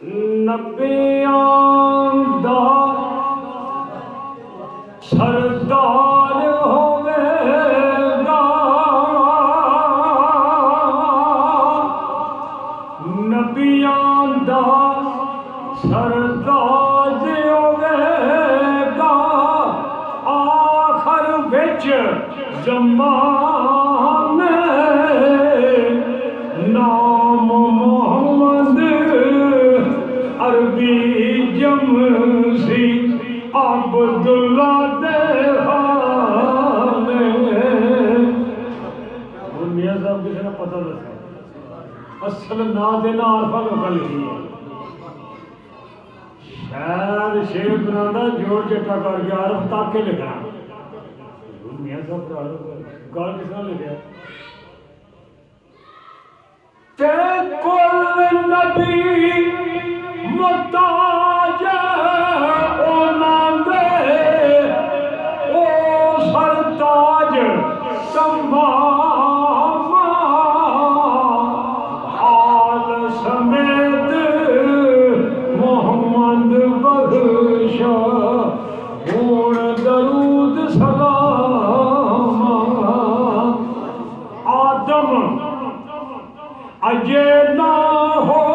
नबियां दा सरदार होवेगा, नबियां दा सरदार होवेगा, आखर विच ज़माने नाम मोहम्मद अरबी जमसी अब्दुल्ला दे मियां साहब किसी ने पता दसा असल ना दे ना अरफा लोग लिखी है शायद शेर बनाना जोड़ जट्टा कर गया अरफ तक के लिखना मियां साहब गल किसने लिखा कुल नबी मुताज ओनांदे ओ सरताज तमाम हाल समेत मोहम्मद बख्शा हुण दरूद सलाम आदम अजे ना हो